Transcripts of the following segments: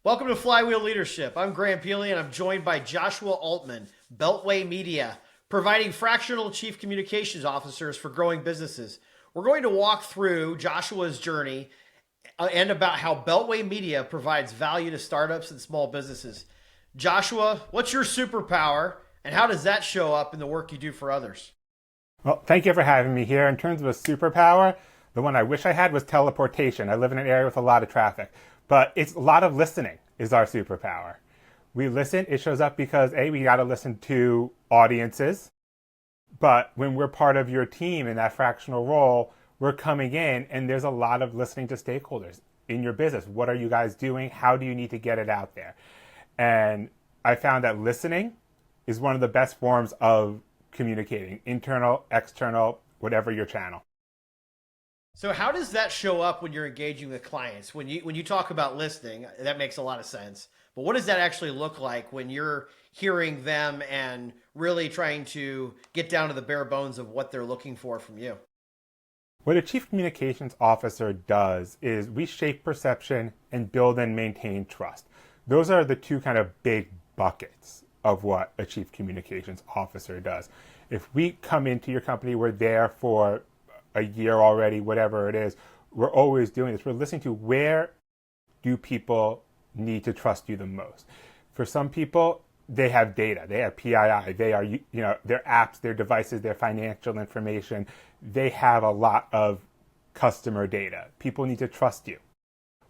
Welcome to Flywheel Leadership. I'm Graham Peely and I'm joined by Joshua Altman, Beltway Media, providing fractional chief communications officers for growing businesses. We're going to walk through Joshua's journey and about how Beltway Media provides value to startups and small businesses. Joshua, what's your superpower and how does that show up in the work you do for others? Well, thank you for having me here. In terms of a superpower, the one I wish I had was teleportation. I live in an area with a lot of traffic, but it's a lot of listening is our superpower. We listen, it shows up because A, we got to listen to audiences, but when we're part of your team in that fractional role, we're coming in and there's a lot of listening to stakeholders in your business. What are you guys doing? How do you need to get it out there? And I found that listening is one of the best forms of communicating, internal, external, whatever your channel. So how does that show up when you're engaging with clients? When you talk about listening, that makes a lot of sense. But what does that actually look like when you're hearing them and really trying to get down to the bare bones of what they're looking for from you? What a chief communications officer does is we shape perception and build and maintain trust. Those are the two kind of big buckets of what a chief communications officer does. If we come into your company, we're there for a year already, whatever it is, we're always doing this. We're listening to where do people need to trust you the most. For some people, they have data, they have PII, they are, their apps, their devices, their financial information. They have a lot of customer data. People need to trust you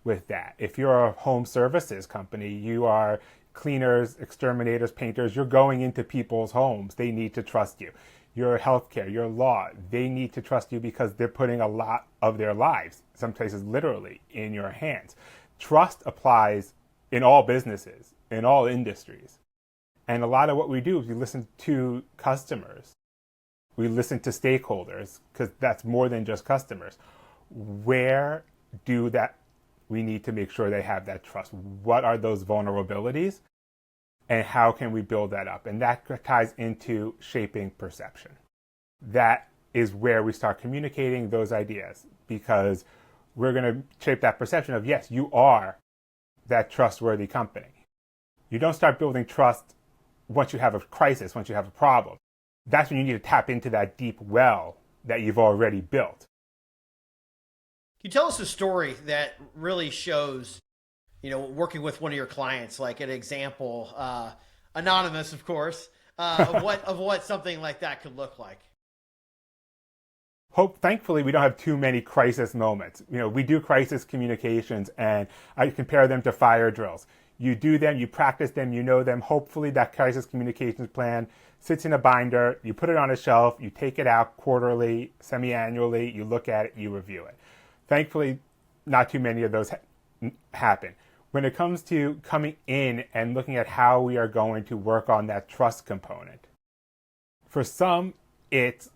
with that. If you're a home services company, you are cleaners, exterminators, painters, you're going into people's homes. They need to trust you. Your healthcare, your law, they need to trust you because they're putting a lot of their lives, some cases literally, in your hands. Trust applies in all businesses, in all industries. And a lot of what we do is we listen to customers. We listen to stakeholders because that's more than just customers. Where do that we need to make sure they have that trust? What are those vulnerabilities? And how can we build that up? And that ties into shaping perception. That is where we start communicating those ideas because we're going to shape that perception of, yes, you are that trustworthy company. You don't start building trust once you have a crisis, once you have a problem. That's when you need to tap into that deep well that you've already built. Can you tell us a story that really shows, working with one of your clients, like an example, anonymous, of course, of what something like that could look like? Thankfully, we don't have too many crisis moments. We do crisis communications, and I compare them to fire drills. You do them, you practice them, you know them. Hopefully, that crisis communications plan sits in a binder. You put it on a shelf. You take it out quarterly, semi-annually. You look at it, you review it. Thankfully, not too many of those happen. When it comes to coming in and looking at how we are going to work on that trust component, for some, it's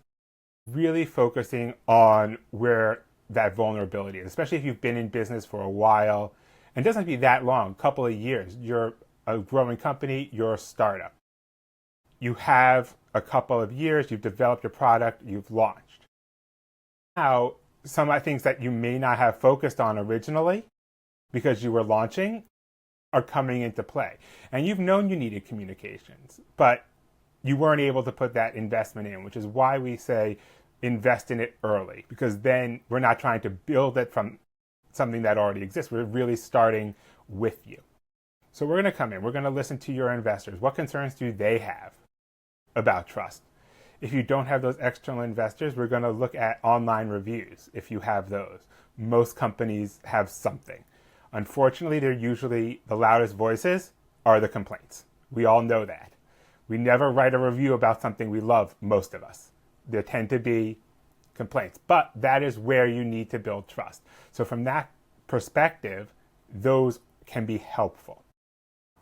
really focusing on where that vulnerability is, especially if you've been in business for a while. And it doesn't have to be that long, a couple of years. You're a growing company, you're a startup. You have a couple of years, you've developed your product, you've launched. Now, some of the things that you may not have focused on originally because you were launching are coming into play. And you've known you needed communications, but you weren't able to put that investment in, which is why we say invest in it early, because then we're not trying to build it from something that already exists. We're really starting with you. So we're going to come in, we're going to listen to your investors. What concerns do they have about trust? If you don't have those external investors, we're going to look at online reviews if you have those. Most companies have something. Unfortunately, they're usually the loudest voices are the complaints. We all know that. We never write a review about something we love, most of us. There tend to be complaints, but that is where you need to build trust. So from that perspective, those can be helpful.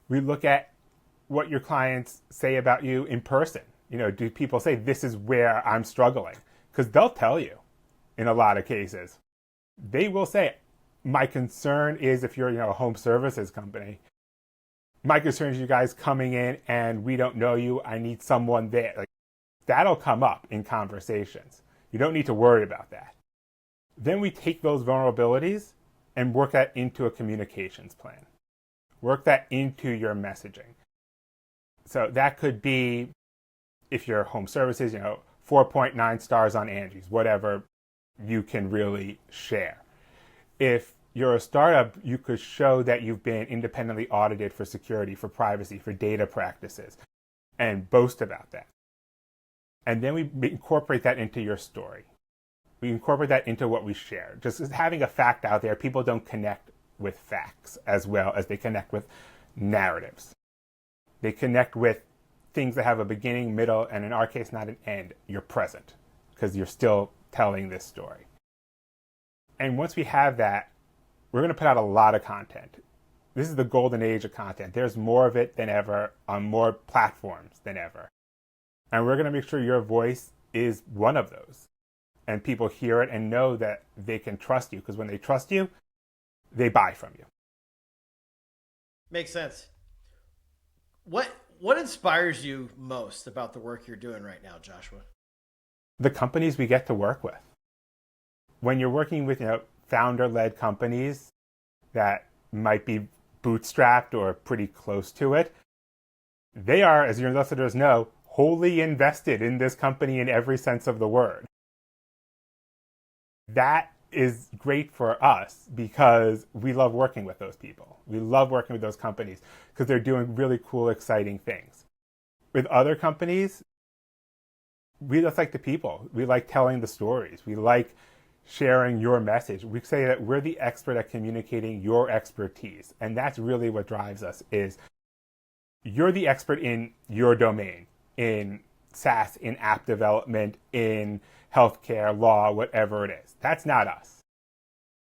We look at what your clients say about you in person. Do people say, this is where I'm struggling? Because they'll tell you in a lot of cases. They will say, my concern is if you're a home services company, my concern is you guys coming in and we don't know you. I need someone there. Like, that'll come up in conversations. You don't need to worry about that. Then we take those vulnerabilities and work that into a communications plan. Work that into your messaging. So that could be, if you're home services, 4.9 stars on Angie's, whatever you can really share. If you're a startup, you could show that you've been independently audited for security, for privacy, for data practices, and boast about that. And then we incorporate that into your story. We incorporate that into what we share. Just having a fact out there, people don't connect with facts as well as they connect with narratives. They connect with things that have a beginning, middle, and in our case, not an end. You're present because you're still telling this story. And once we have that, we're going to put out a lot of content. This is the golden age of content. There's more of it than ever on more platforms than ever. And we're going to make sure your voice is one of those. And people hear it and know that they can trust you, because when they trust you, they buy from you. Makes sense. What inspires you most about the work you're doing right now, Joshua? The companies we get to work with. When you're working with founder-led companies that might be bootstrapped or pretty close to it, they are, as your listeners know, wholly invested in this company in every sense of the word. That is great for us because we love working with those people. We love working with those companies because they're doing really cool, exciting things. With other companies, we just like the people. We like telling the stories. We like sharing your message. We say that we're the expert at communicating your expertise. And that's really what drives us, is you're the expert in your domain, in SaaS, in app development, in healthcare, law, whatever it is. That's not us.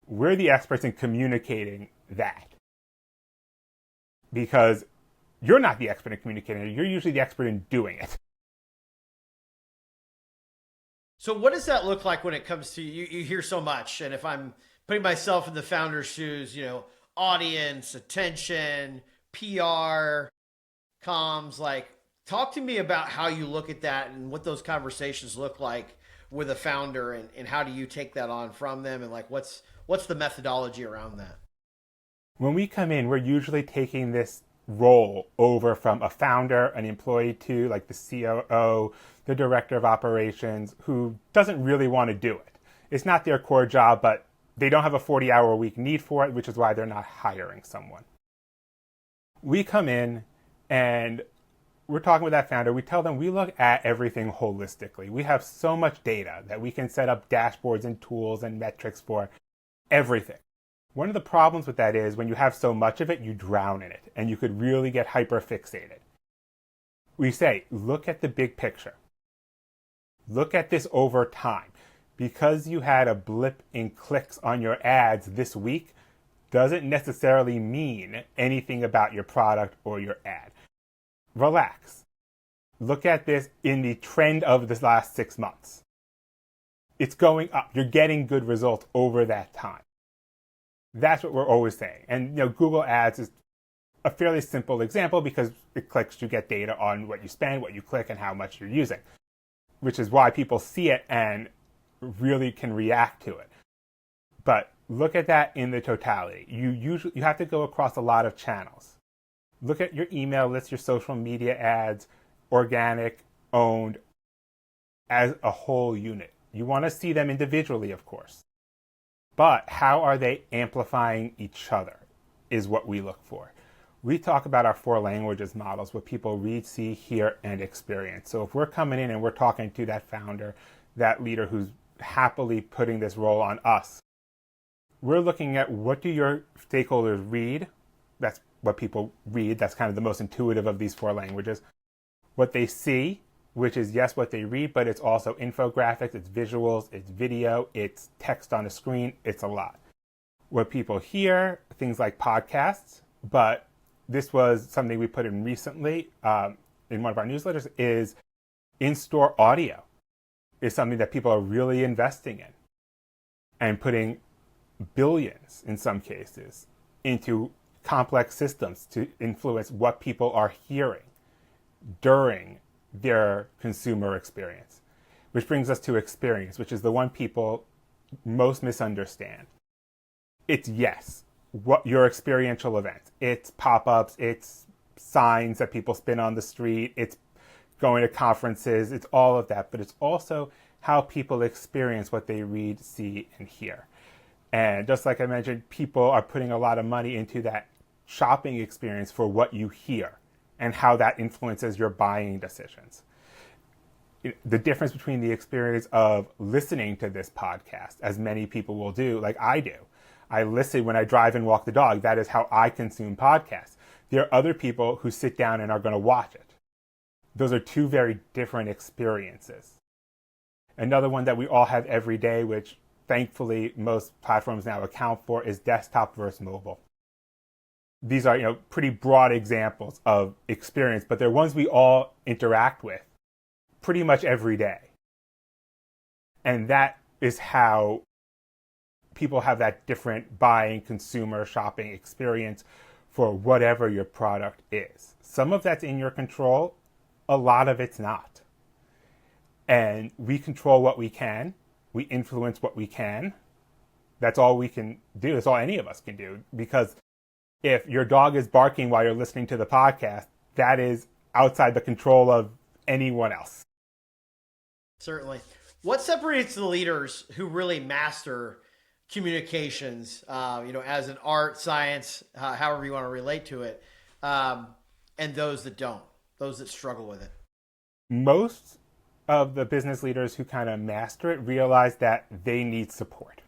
We're the experts in communicating that. Because you're not the expert in communicating it. You're usually the expert in doing it. So what does that look like when it comes to, you hear so much, and if I'm putting myself in the founder's shoes, audience, attention, PR, comms, talk to me about how you look at that and what those conversations look like with a founder, and how do you take that on from them, and what's the methodology around that? When we come in, we're usually taking this role over from a founder, an employee to the COO, the director of operations, who doesn't really want to do it. It's not their core job, but they don't have a 40-hour-a-week need for it, which is why they're not hiring someone. We come in and we're talking with that founder. We tell them we look at everything holistically. We have so much data that we can set up dashboards and tools and metrics for everything. One of the problems with that is when you have so much of it, you drown in it, and you could really get hyper-fixated. We say, look at the big picture. Look at this over time. Because you had a blip in clicks on your ads this week doesn't necessarily mean anything about your product or your ad. Relax. Look at this in the trend of this last 6 months. It's going up. You're getting good results over that time. That's what we're always saying. And Google Ads is a fairly simple example because it clicks, you get data on what you spend, what you click, and how much you're using, which is why people see it and really can react to it. But look at that in the totality. You have to go across a lot of channels. Look at your email list, your social media ads, organic, owned, as a whole unit. You want to see them individually, of course. But how are they amplifying each other is what we look for. We talk about our 4 languages models, what people read, see, hear, and experience. So if we're coming in and we're talking to that founder, that leader who's happily putting this role on us, we're looking at what do your stakeholders read. That's what people read. That's kind of the most intuitive of these 4 languages. What they see, which is, yes, what they read, but it's also infographics, it's visuals, it's video, it's text on a screen, it's a lot. What people hear, things like podcasts, but this was something we put in recently in one of our newsletters, is in-store audio is something that people are really investing in and putting billions, in some cases, into complex systems to influence what people are hearing during their consumer experience. Which brings us to experience, which is the one people most misunderstand. It's, yes, what your experiential events. It's pop-ups, it's signs that people spin on the street, it's going to conferences, it's all of that, but it's also how people experience what they read, see, and hear. And just like I mentioned, people are putting a lot of money into that shopping experience for what you hear and how that influences your buying decisions. The difference between the experience of listening to this podcast, as many people will do, like I do. I listen when I drive and walk the dog. That is how I consume podcasts. There are other people who sit down and are going to watch it. Those are two very different experiences. Another one that we all have every day, which thankfully most platforms now account for, is desktop versus mobile. These are, pretty broad examples of experience, but they're ones we all interact with pretty much every day. And that is how people have that different buying, consumer shopping experience for whatever your product is. Some of that's in your control, a lot of it's not. And we control what we can, we influence what we can. That's all we can do, that's all any of us can do. Because if your dog is barking while you're listening to the podcast, that is outside the control of anyone else. Certainly. What separates the leaders who really master communications, as an art, science, however you want to relate to it, and those that don't, those that struggle with it? Most of the business leaders who kind of master it realize that they need support.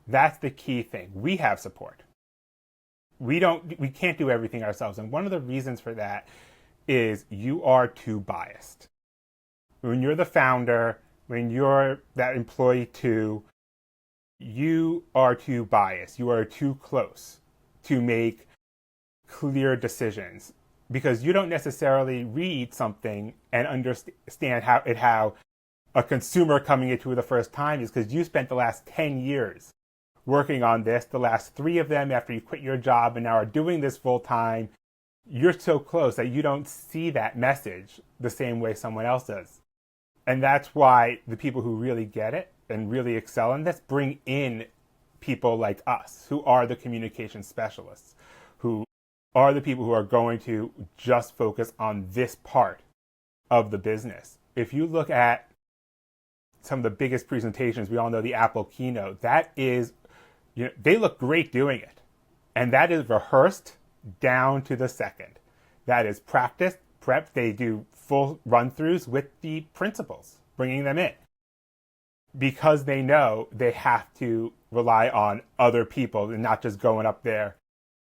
That's the key thing. We have support. We can't do everything ourselves. And one of the reasons for that is you are too biased. When you're the founder, when you're that employee too, you are too biased. You are too close to make clear decisions because you don't necessarily read something and understand how a consumer coming into it the first time is, because you spent the last 10 years working on this, the last 3 of them after you quit your job and now are doing this full time. You're so close that you don't see that message the same way someone else does. And that's why the people who really get it and really excel in this bring in people like us, who are the communication specialists, who are the people who are going to just focus on this part of the business. If you look at some of the biggest presentations, we all know the Apple keynote, that is, they look great doing it. And that is rehearsed down to the second. That is practiced, prepped. They do full run-throughs with the principals, bringing them in, because they know they have to rely on other people and not just going up there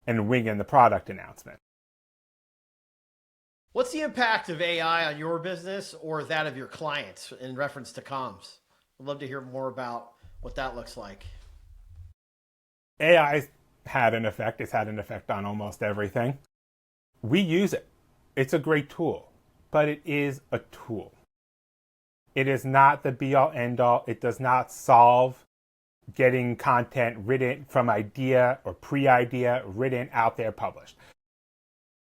and winging the product announcement. What's the impact of AI on your business or that of your clients in reference to comms? I'd love to hear more about what that looks like. AI's had an effect. It's had an effect on almost everything. We use it. It's a great tool, but it is a tool. It is not the be-all, end-all. It does not solve getting content written from idea or pre-idea, written out there, published.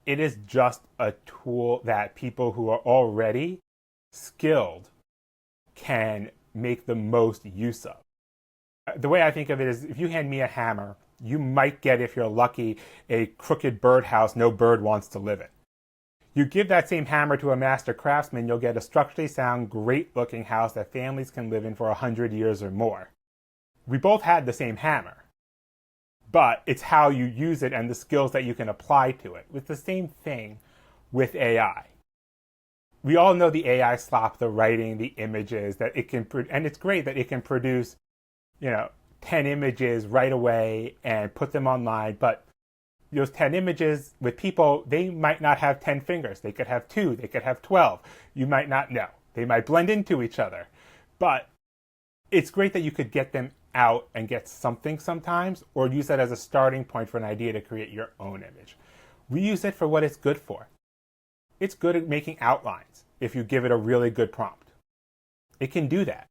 It is just a tool that people who are already skilled can make the most use of. The way I think of it is, if you hand me a hammer, you might get, if you're lucky, a crooked birdhouse no bird wants to live in. You give that same hammer to a master craftsman, you'll get a structurally sound, great-looking house that families can live in for 100 years or more. We both had the same hammer, but it's how you use it and the skills that you can apply to it. It's the same thing with AI. We all know the AI slop, the writing, the images that it can, and it's great that it can produce, 10 images right away and put them online, but those 10 images with people, they might not have 10 fingers. They could have 2, they could have 12. You might not know. They might blend into each other. But it's great that you could get them out and get something sometimes, or use that as a starting point for an idea to create your own image. We use it for what it's good for. It's good at making outlines if you give it a really good prompt. It can do that.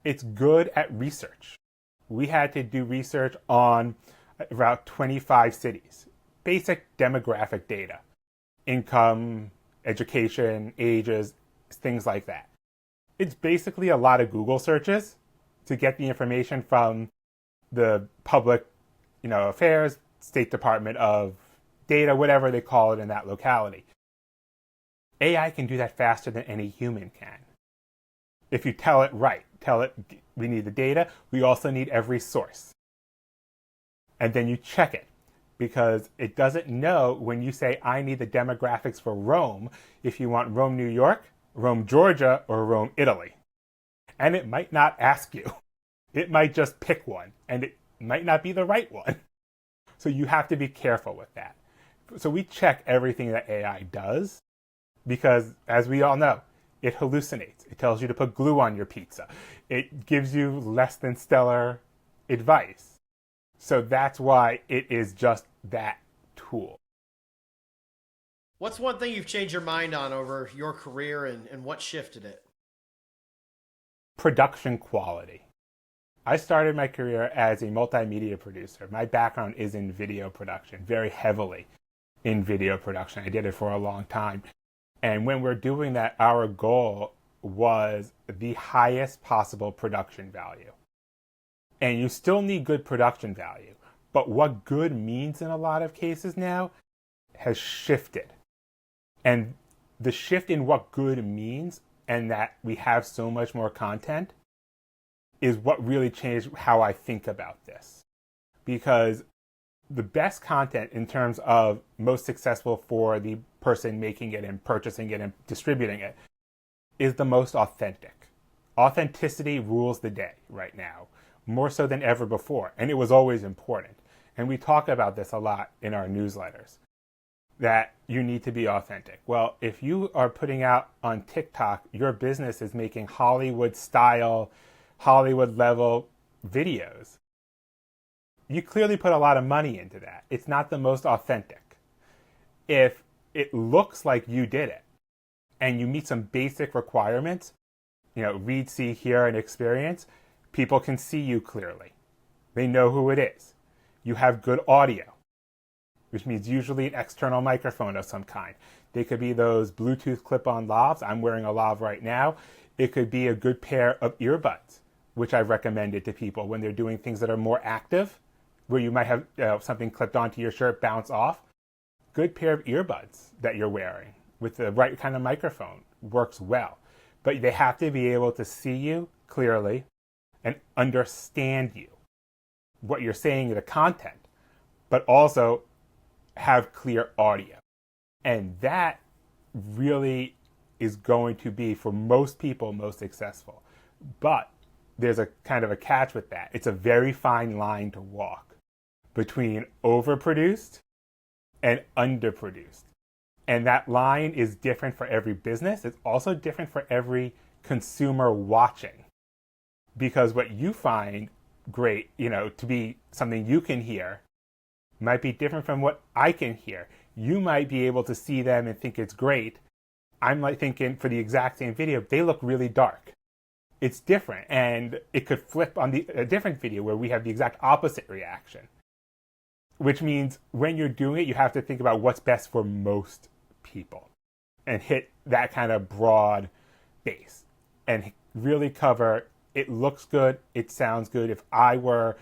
It's good at research. We had to do research on about 25 cities. Basic demographic data. Income, education, ages, things like that. It's basically a lot of Google searches to get the information from the public Affairs, State Department of Data, whatever they call it in that locality. AI can do that faster than any human can. If you tell it right, tell it we need the data, we also need every source. And then you check it, because it doesn't know when you say, I need the demographics for Rome, if you want Rome, New York, Rome, Georgia, or Rome, Italy. And it might not ask you. It might just pick one, and it might not be the right one. So you have to be careful with that. So we check everything that AI does, because as we all know, it hallucinates. It tells you to put glue on your pizza. It gives you less than stellar advice. So that's why it is just that tool. What's one thing you've changed your mind on over your career, and what shifted it? Production quality. I started my career as a multimedia producer. My background is in video production, very heavily in video production. I did it for a long time. And when we're doing that, our goal was the highest possible production value. And you still need good production value. But what good means in a lot of cases now has shifted. And the shift in what good means, and that we have so much more content, is what really changed how I think about this. Because the best content in terms of most successful for the person making it and purchasing it and distributing it is the most authentic. Authenticity rules the day right now, more so than ever before. And it was always important. And we talk about this a lot in our newsletters, that you need to be authentic. Well, if you are putting out on TikTok, your business is making Hollywood style, Hollywood level videos. You clearly put a lot of money into that. It's not the most authentic. If it looks like you did it and you meet some basic requirements, read, see, hear, and experience, people can see you clearly. They know who it is. You have good audio, which means usually an external microphone of some kind. They could be those Bluetooth clip-on lavs. I'm wearing a lav right now. It could be a good pair of earbuds, which I've recommended to people when they're doing things that are more active, where you might have something clipped onto your shirt bounce off. Good pair of earbuds that you're wearing with the right kind of microphone works well. But they have to be able to see you clearly and understand you, what you're saying, the content, but also have clear audio. And that really is going to be, for most people, most successful. But there's a kind of a catch with that. It's a very fine line to walk between overproduced and underproduced. And that line is different for every business. It's also different for every consumer watching. Because what you find great, to be something you can hear might be different from what I can hear. You might be able to see them and think it's great. I'm like thinking for the exact same video, they look really dark. It's different, and it could flip on a different video where we have the exact opposite reaction. Which means when you're doing it, you have to think about what's best for most people and hit that kind of broad base and really cover, it looks good, it sounds good. If I were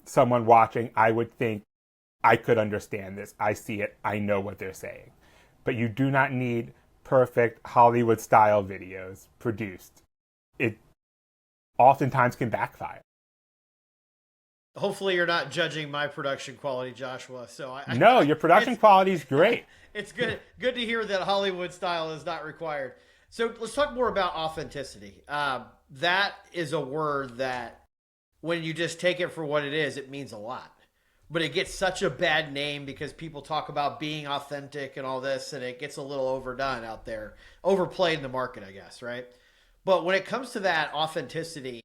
someone watching, I would think, I could understand this. I see it. I know what they're saying. But you do not need perfect Hollywood-style videos produced. It oftentimes can backfire. Hopefully you're not judging my production quality, Joshua. No, your production quality is great. It's good to hear that Hollywood style is not required. So let's talk more about authenticity. That is a word that when you just take it for what it is, it means a lot. But it gets such a bad name because people talk about being authentic and all this, and it gets a little overdone out there, overplayed in the market, I guess, right? But when it comes to that authenticity,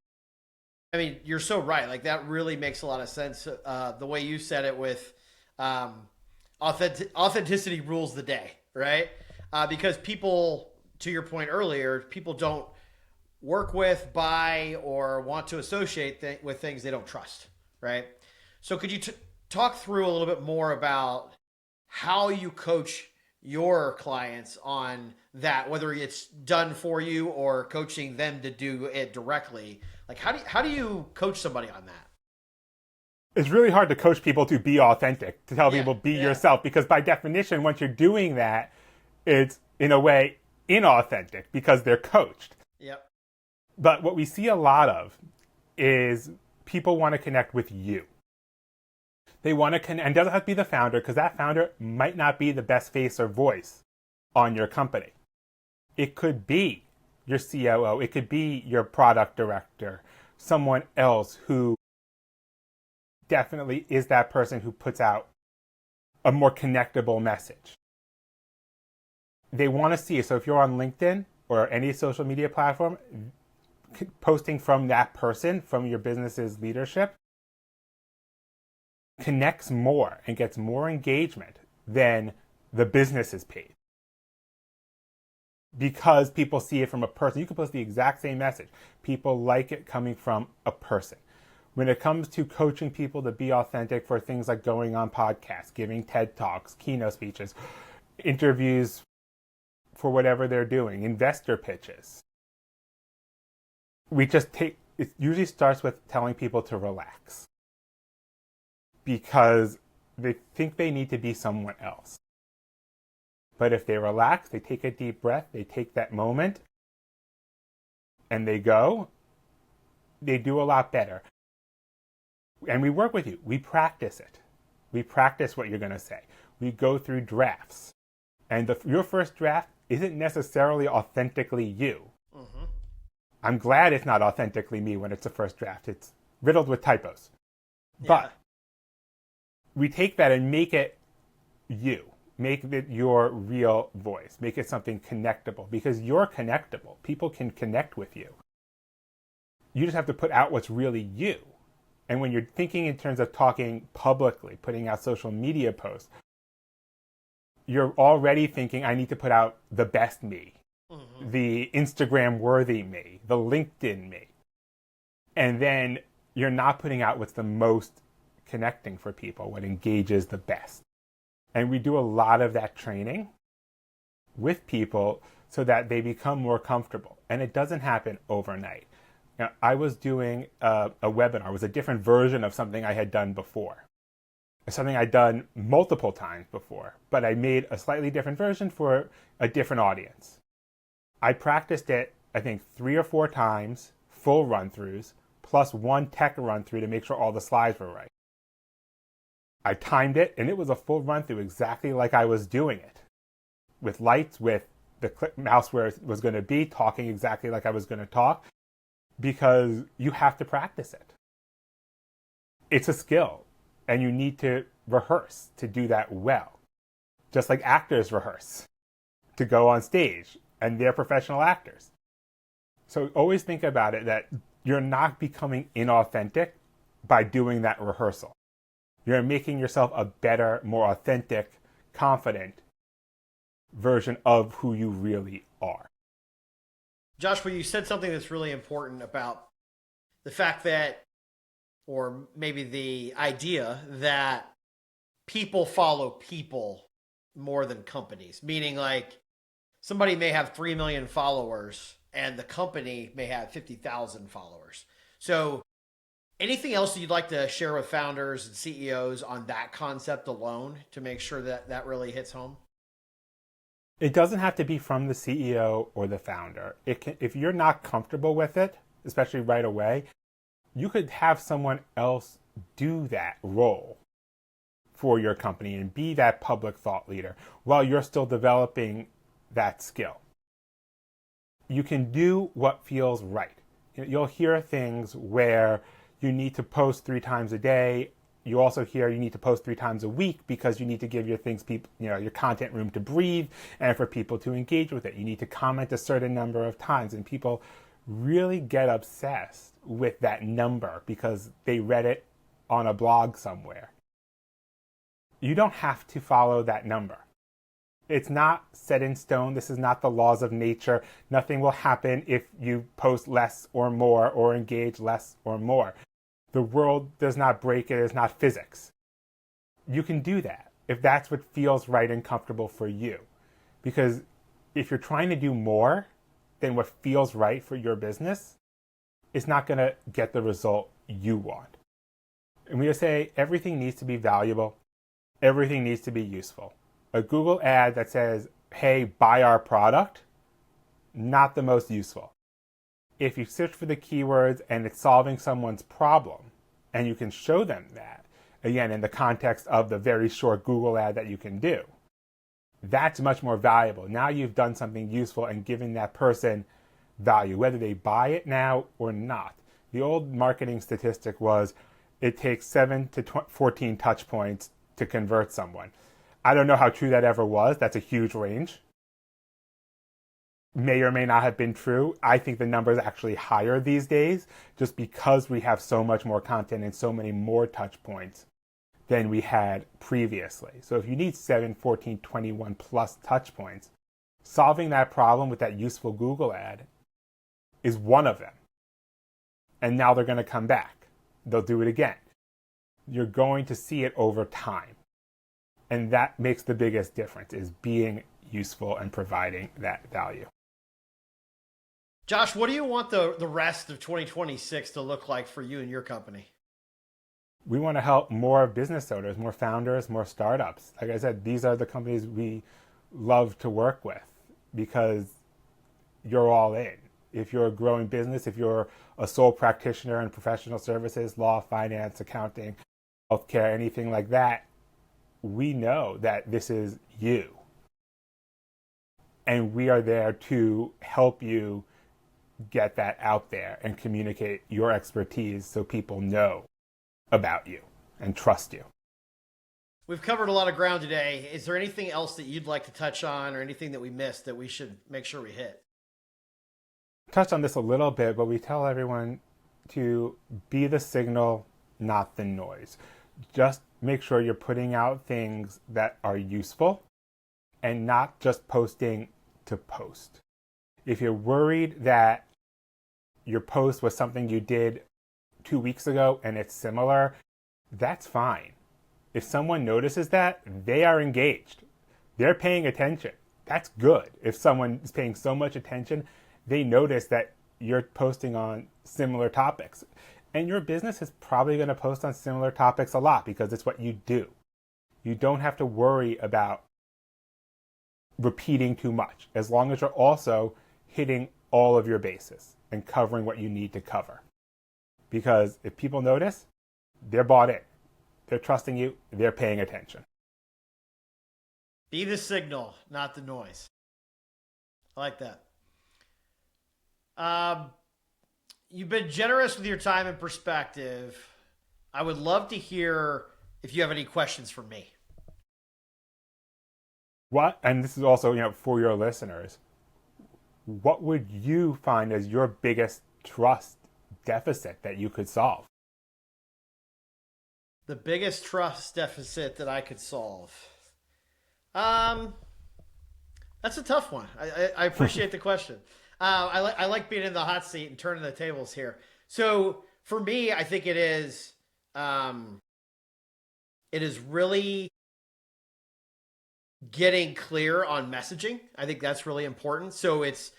I mean, you're so right. Like, that really makes a lot of sense. The way you said it with authenticity rules the day, right? Because people, to your point earlier, people don't work with, buy, or want to associate with things they don't trust, right? So could you talk through a little bit more about how you coach your clients on that, whether it's done for you or coaching them to do it directly? Like, how do you coach somebody on that? It's really hard to coach people to be authentic, to tell people be yourself, because by definition, once you're doing that, it's in a way inauthentic because they're coached. Yep. But what we see a lot of is people want to connect with you. They want to connect, and it doesn't have to be the founder, because that founder might not be the best face or voice on your company. It could be your COO, it could be your product director, someone else who definitely is that person who puts out a more connectable message. They want to see it. So if you're on LinkedIn or any social media platform, posting from that person, from your business's leadership, connects more and gets more engagement than the business's page. Because people see it from a person. You can post the exact same message. People like it coming from a person. When it comes to coaching people to be authentic for things like going on podcasts, giving TED Talks, keynote speeches, interviews for whatever they're doing, investor pitches, it usually starts with telling people to relax. Because they think they need to be someone else. But if they relax, they take a deep breath, they take that moment, and they go, they do a lot better. And we work with you. We practice it. We practice what you're going to say. We go through drafts. And your first draft isn't necessarily authentically you. Mm-hmm. I'm glad it's not authentically me when it's a first draft. It's riddled with typos. Yeah. But we take that and make it you. Make it your real voice. Make it something connectable, because you're connectable. People can connect with you. You just have to put out what's really you. And when you're thinking in terms of talking publicly, putting out social media posts, you're already thinking, I need to put out the best me, the Instagram worthy me, the LinkedIn me. And then you're not putting out what's the most connecting for people, what engages the best. And we do a lot of that training with people so that they become more comfortable. And it doesn't happen overnight. Now, I was doing a webinar. It was a different version of something I had done before. Something I'd done multiple times before, but I made a slightly different version for a different audience. I practiced it, I think, 3 or 4 times, full run-throughs, plus one tech run-through to make sure all the slides were right. I timed it, and it was a full run-through exactly like I was doing it. With lights, with the mouse where it was going to be, talking exactly like I was going to talk, because you have to practice it. It's a skill, and you need to rehearse to do that well. Just like actors rehearse to go on stage, and they're professional actors. So always think about it that you're not becoming inauthentic by doing that rehearsal. You're making yourself a better, more authentic, confident version of who you really are. Joshua, you said something that's really important about the fact that, or maybe the idea that people follow people more than companies. Meaning, like, somebody may have 3 million followers and the company may have 50,000 followers. So anything else that you'd like to share with founders and CEOs on that concept alone to make sure that that really hits home? It doesn't have to be from the CEO or the founder. If you're not comfortable with it, especially right away, you could have someone else do that role for your company and be that public thought leader while you're still developing that skill. You can do what feels right. You'll hear things where you need to post 3 times a day. You also hear you need to post 3 times a week because you need to give your content room to breathe and for people to engage with it. You need to comment a certain number of times, and people really get obsessed with that number because they read it on a blog somewhere. You don't have to follow that number. It's not set in stone. This is not the laws of nature. Nothing will happen if you post less or more or engage less or more. The world does not break. It is not physics. You can do that if that's what feels right and comfortable for you. Because if you're trying to do more than what feels right for your business, it's not going to get the result you want. And we just say everything needs to be valuable. Everything needs to be useful. A Google ad that says, hey, buy our product, not the most useful. If you search for the keywords and it's solving someone's problem, and you can show them that, again, in the context of the very short Google ad that you can do, that's much more valuable. Now you've done something useful and given that person value, whether they buy it now or not. The old marketing statistic was it takes 7 to 14 touch points to convert someone. I don't know how true that ever was. That's a huge range. May or may not have been true. I think the number is actually higher these days just because we have so much more content and so many more touch points than we had previously. So if you need 7, 14, 21 plus touch points, solving that problem with that useful Google ad is one of them. And now they're going to come back. They'll do it again. You're going to see it over time. And that makes the biggest difference, is being useful and providing that value. Josh, what do you want the rest of 2026 to look like for you and your company? We want to help more business owners, more founders, more startups. Like I said, these are the companies we love to work with because you're all in. If you're a growing business, if you're a sole practitioner in professional services, law, finance, accounting, healthcare, anything like that, we know that this is you. And we are there to help you get that out there and communicate your expertise so people know about you and trust you. We've covered a lot of ground today. Is there anything else that you'd like to touch on or anything that we missed that we should make sure we hit? Touched on this a little bit, but we tell everyone to be the signal, not the noise. Just make sure you're putting out things that are useful and not just posting to post. If you're worried that your post was something you did 2 weeks ago and it's similar, that's fine. If someone notices that, they are engaged. They're paying attention. That's good. If someone is paying so much attention, they notice that you're posting on similar topics. And your business is probably going to post on similar topics a lot because it's what you do. You don't have to worry about repeating too much, as long as you're also hitting all of your bases and covering what you need to cover. Because if people notice, they're bought in. They're trusting you. They're paying attention. Be the signal, not the noise. I like that. You've been generous with your time and perspective. I would love to hear if you have any questions for me. What, and this is also, for your listeners, what would you find as your biggest trust deficit that you could solve? The biggest trust deficit that I could solve. That's a tough one. I appreciate the question. I like being in the hot seat and turning the tables here. So for me, I think it is really getting clear on messaging. I think that's really important. So it's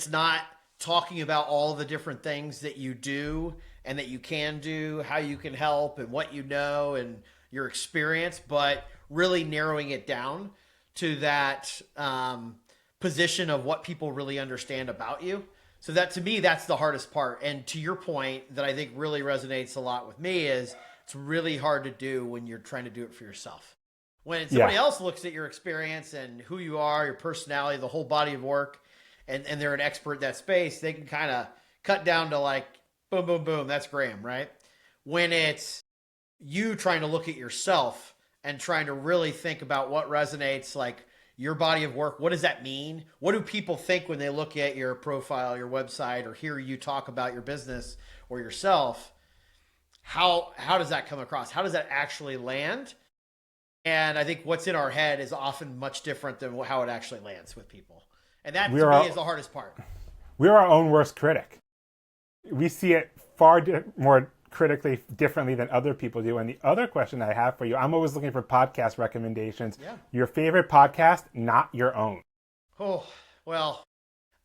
not talking about all the different things that you do and that you can do, how you can help and what you know and your experience, but really narrowing it down to that position of what people really understand about you. So that, to me, that's the hardest part. And to your point that I think really resonates a lot with me is it's really hard to do when you're trying to do it for yourself. When somebody else looks at your experience and who you are, your personality, the whole body of work, and they're an expert in that space, they can kind of cut down to like, boom, boom, boom, that's Graham, right? When it's you trying to look at yourself and trying to really think about what resonates, like your body of work, what does that mean? What do people think when they look at your profile, your website, or hear you talk about your business or yourself? How does that come across? How does that actually land? And I think what's in our head is often much different than how it actually lands with people. And that, to me, is the hardest part. We're our own worst critic. We see it far more critically differently than other people do. And the other question I have for you, I'm always looking for podcast recommendations. Yeah. Your favorite podcast, not your own. Oh, well,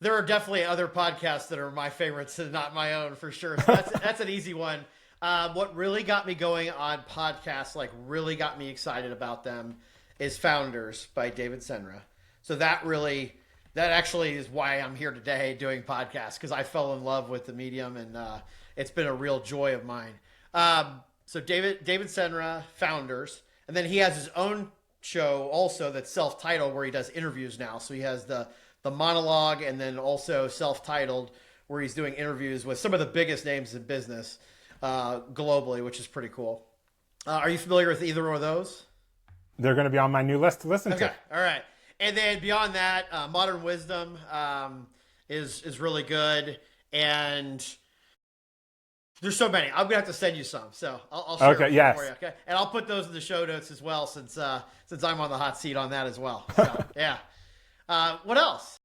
there are definitely other podcasts that are my favorites and not my own for sure. So that's an easy one. What really got me going on podcasts, like really got me excited about them, is Founders by David Senra. So that actually is why I'm here today doing podcasts, because I fell in love with the medium, and it's been a real joy of mine. So David Senra, Founders, and then he has his own show also that's self-titled, where he does interviews now. So he has the monologue, and then also self-titled, where he's doing interviews with some of the biggest names in business globally, which is pretty cool. Are you familiar with either one of those? They're going to be on my new list to listen to. Okay, all right. And then beyond that, Modern Wisdom is really good, and there's so many. I'm gonna have to send you some, so I'll share them for you. Okay, and I'll put those in the show notes as well, since I'm on the hot seat on that as well. So yeah. What else?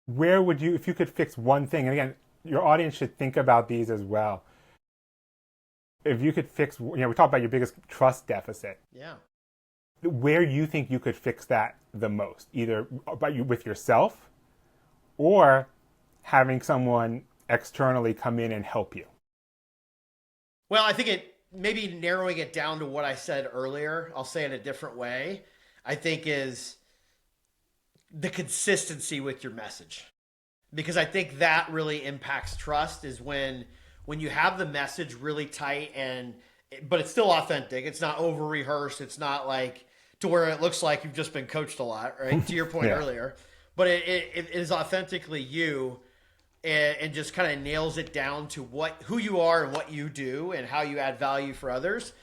Where would you, if you could fix one thing, and again, your audience should think about these as well. If you could fix, we talked about your biggest trust deficit. Yeah. Where you think you could fix that the most, either with yourself or having someone externally come in and help you. Well, I think maybe narrowing it down to what I said earlier, I'll say it a different way, I think is the consistency with your message. Because I think that really impacts trust, is when you have the message really tight, but it's still authentic. It's not over rehearsed. It's not like to where it looks like you've just been coached a lot, right? To your point earlier, but it is authentically you, and just kind of nails it down to who you are and what you do and how you add value for others.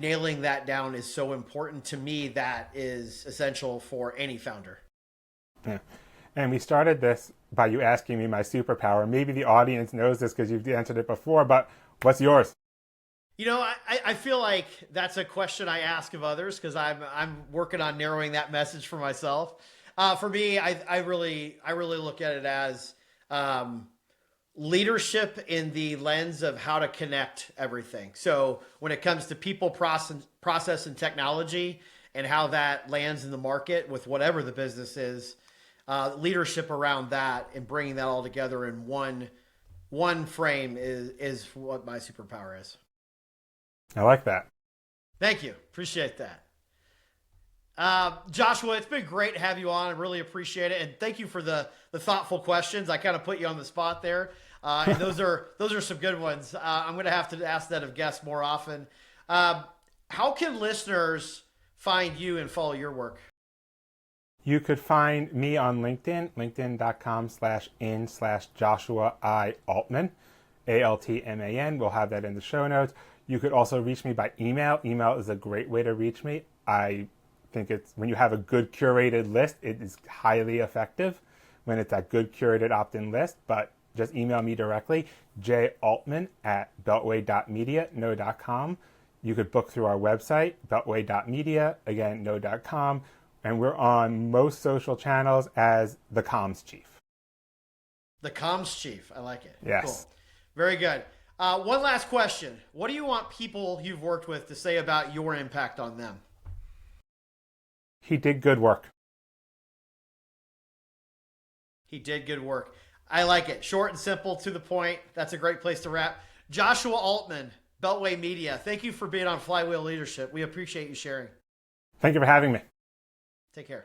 Nailing that down is so important to me. That is essential for any founder. Yeah. And we started this by you asking me my superpower. Maybe the audience knows this because you've answered it before, but what's yours? I feel like that's a question I ask of others, because I'm working on narrowing that message for myself. For me, I really look at it as leadership in the lens of how to connect everything. So when it comes to people, process, and technology, and how that lands in the market with whatever the business is, leadership around that and bringing that all together in one frame is what my superpower is. I like that. Thank you. Appreciate that. Joshua, it's been great to have you on. I really appreciate it. And thank you for the thoughtful questions. I kind of put you on the spot there. And those are some good ones. I'm going to have to ask that of guests more often. How can listeners find you and follow your work? You could find me on LinkedIn, linkedin.com/in/Joshua I Altman, Altman. We'll have that in the show notes. You could also reach me by email. Email is a great way to reach me. I think when you have a good curated list, it is highly effective when it's a good curated opt-in list, but just email me directly,jaltman@beltway.media, no.com. You could book through our website, beltway.media, again, no.com. And we're on most social channels as the Comms Chief. The Comms Chief. I like it. Yes. Cool. Very good. One last question. What do you want people you've worked with to say about your impact on them? He did good work. He did good work. I like it. Short and simple, to the point. That's a great place to wrap. Joshua Altman, Beltway Media, thank you for being on Flywheel Leadership. We appreciate you sharing. Thank you for having me. Take care.